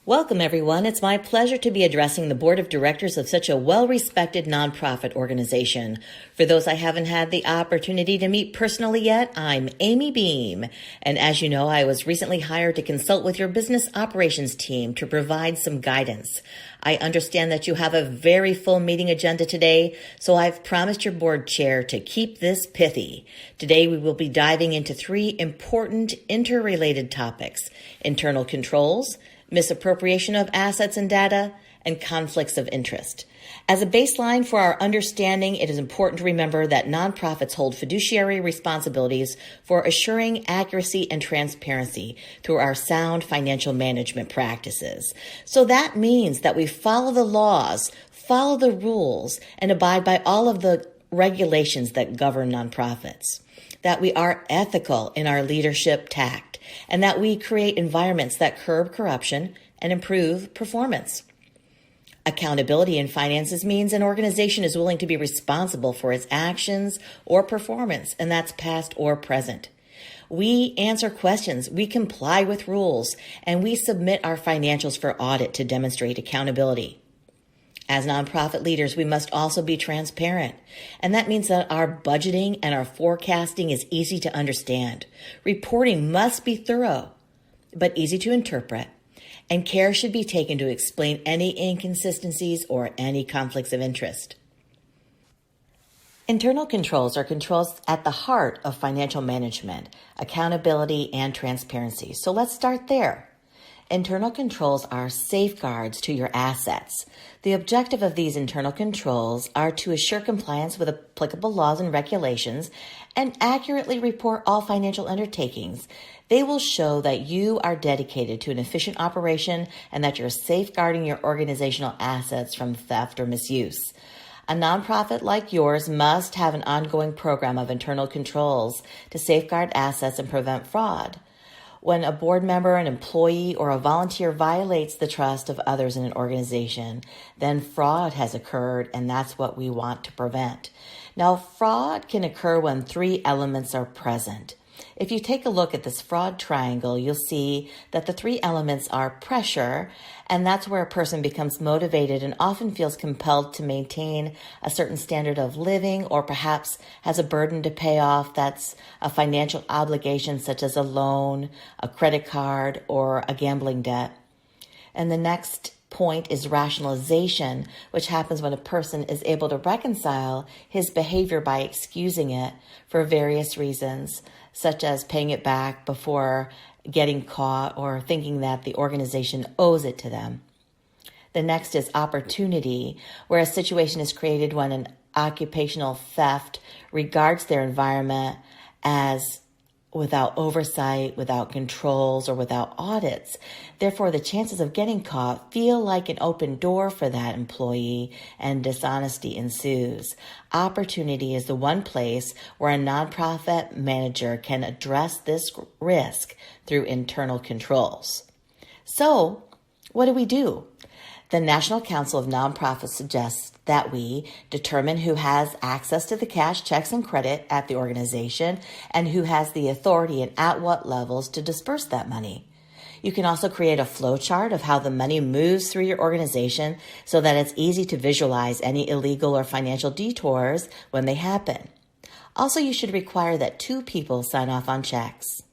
Welcome, everyone. It's my pleasure to be addressing the board of directors of such a well-respected nonprofit organization. For those I haven't had the opportunity to meet personally yet, I'm Aimee Beam. And as you know, I was recently hired to consult with your business operations team to provide some guidance. I understand that you have a very full meeting agenda today, so I've promised your board chair to keep this pithy. Today, we will be diving into three important interrelated topics: internal controls, misappropriation of assets and data, and conflicts of interest. As a baseline for our understanding, it is important to remember that nonprofits hold fiduciary responsibilities for assuring accuracy and transparency through our sound financial management practices. So that means that we follow the laws, follow the rules, and abide by all of the regulations that govern nonprofits. That we are ethical in our leadership tact, and that we create environments that curb corruption and improve performance. Accountability in finances means an organization is willing to be responsible for its actions or performance, and that's past or present. We answer questions, we comply with rules, and we submit our financials for audit to demonstrate accountability. As nonprofit leaders, we must also be transparent, and that means that our budgeting and our forecasting is easy to understand. Reporting must be thorough, but easy to interpret, and care should be taken to explain any inconsistencies or any conflicts of interest. Internal controls are controls at the heart of financial management, accountability, and transparency. So let's start there. Internal controls are safeguards to your assets. The objective of these internal controls are to assure compliance with applicable laws and regulations and accurately report all financial undertakings. They will show that you are dedicated to an efficient operation and that you're safeguarding your organizational assets from theft or misuse. A nonprofit like yours must have an ongoing program of internal controls to safeguard assets and prevent fraud. When a board member, an employee, or a volunteer violates the trust of others in an organization, then fraud has occurred, and that's what we want to prevent. Now, fraud can occur when three elements are present. If you take a look at this fraud triangle, you'll see that the three elements are pressure, and that's where a person becomes motivated and often feels compelled to maintain a certain standard of living, or perhaps has a burden to pay off. That's a financial obligation such as a loan, a credit card, or a gambling debt. And the next point is rationalization, which happens when a person is able to reconcile his behavior by excusing it for various reasons, such as paying it back before getting caught or thinking that the organization owes it to them. The next is opportunity, where a situation is created when an occupational theft regards their environment as without oversight, without controls, or without audits. Therefore, the chances of getting caught feel like an open door for that employee, and dishonesty ensues. Opportunity is the one place where a nonprofit manager can address this risk through internal controls. So, what do? The National Council of Nonprofits suggests that we determine who has access to the cash, checks, and credit at the organization and who has the authority and at what levels to disperse that money. You can also create a flow chart of how the money moves through your organization so that it's easy to visualize any illegal or financial detours when they happen. Also, you should require that 2 people sign off on checks.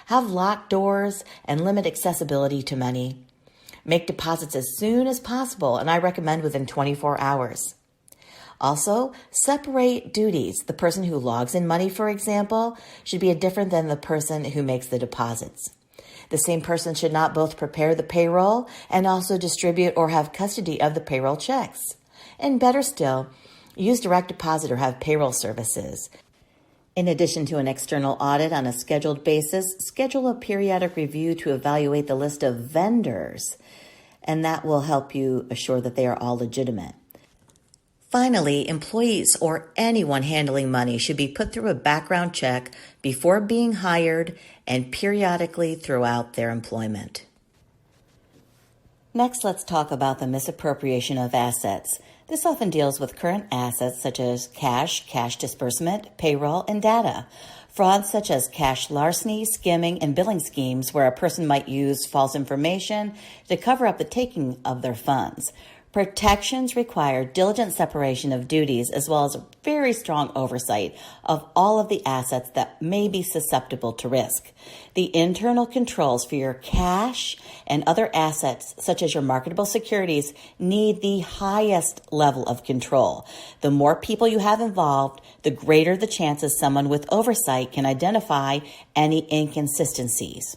Have locked doors and limit accessibility to money. Make deposits as soon as possible, and I recommend within 24 hours. Also, separate duties. The person who logs in money, for example, should be different than the person who makes the deposits. The same person should not both prepare the payroll and also distribute or have custody of the payroll checks. And better still, use direct deposit or have payroll services. In addition to an external audit on a scheduled basis, schedule a periodic review to evaluate the list of vendors, and that will help you assure that they are all legitimate. Finally, employees or anyone handling money should be put through a background check before being hired and periodically throughout their employment. Next, let's talk about the misappropriation of assets. This often deals with current assets such as cash disbursement, payroll, and data. Frauds such as cash larceny, skimming, and billing schemes where a person might use false information to cover up the taking of their funds. Protections require diligent separation of duties as well as a very strong oversight of all of the assets that may be susceptible to risk. The internal controls for your cash and other assets, such as your marketable securities, need the highest level of control. The more people you have involved, the greater the chances someone with oversight can identify any inconsistencies.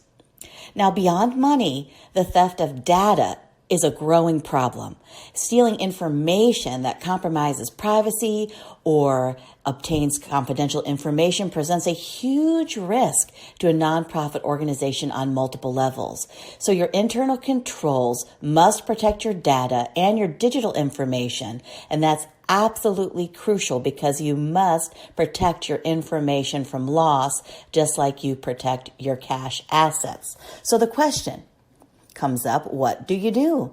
Now, beyond money, the theft of data is a growing problem. Stealing information that compromises privacy or obtains confidential information presents a huge risk to a nonprofit organization on multiple levels. So your internal controls must protect your data and your digital information, and that's absolutely crucial because you must protect your information from loss just like you protect your cash assets. So the question comes up, what do you do?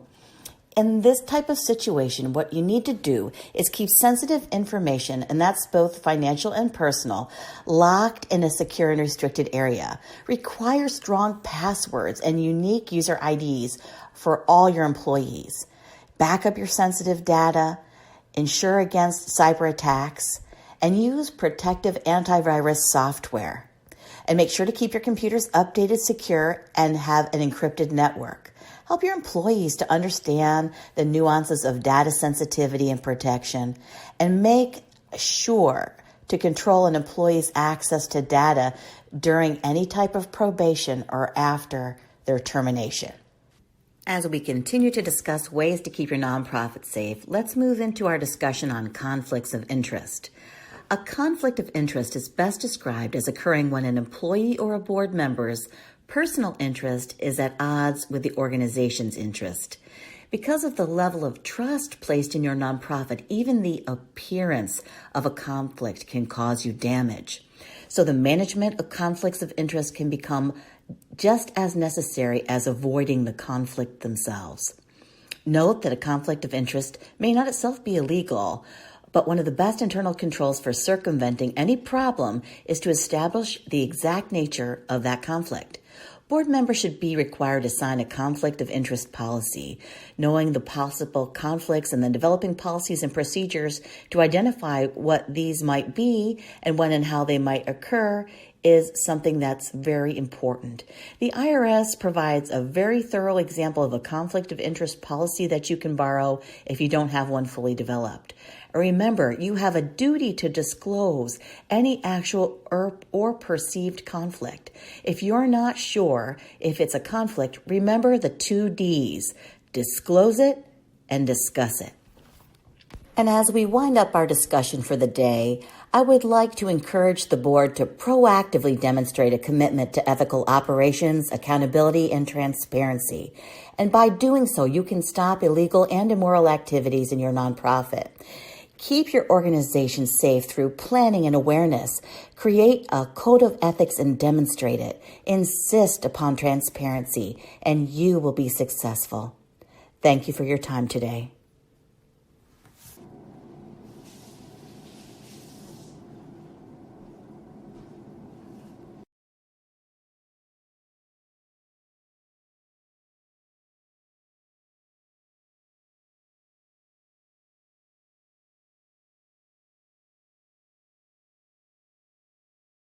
In this type of situation, what you need to do is keep sensitive information, and that's both financial and personal, locked in a secure and restricted area. Require strong passwords and unique user IDs for all your employees. Back up your sensitive data, ensure against cyber attacks, and use protective antivirus software. And make sure to keep your computers updated, secure, and have an encrypted network. Help your employees to understand the nuances of data sensitivity and protection, and make sure to control an employee's access to data during any type of probation or after their termination. As we continue to discuss ways to keep your nonprofit safe, let's move into our discussion on conflicts of interest. A conflict of interest is best described as occurring when an employee or a board member's personal interest is at odds with the organization's interest. Because of the level of trust placed in your nonprofit, even the appearance of a conflict can cause you damage. So the management of conflicts of interest can become just as necessary as avoiding the conflict themselves. Note that a conflict of interest may not itself be illegal, but one of the best internal controls for circumventing any problem is to establish the exact nature of that conflict. Board members should be required to sign a conflict of interest policy, knowing the possible conflicts and then developing policies and procedures to identify what these might be and when and how they might occur is something that's very important. The IRS provides a very thorough example of a conflict of interest policy that you can borrow if you don't have one fully developed. Remember, you have a duty to disclose any actual or perceived conflict. If you're not sure if it's a conflict, remember the 2 Ds: disclose it and discuss it. And as we wind up our discussion for the day, I would like to encourage the board to proactively demonstrate a commitment to ethical operations, accountability, and transparency. And by doing so, you can stop illegal and immoral activities in your nonprofit. Keep your organization safe through planning and awareness. Create a code of ethics and demonstrate it. Insist upon transparency, and you will be successful. Thank you for your time today.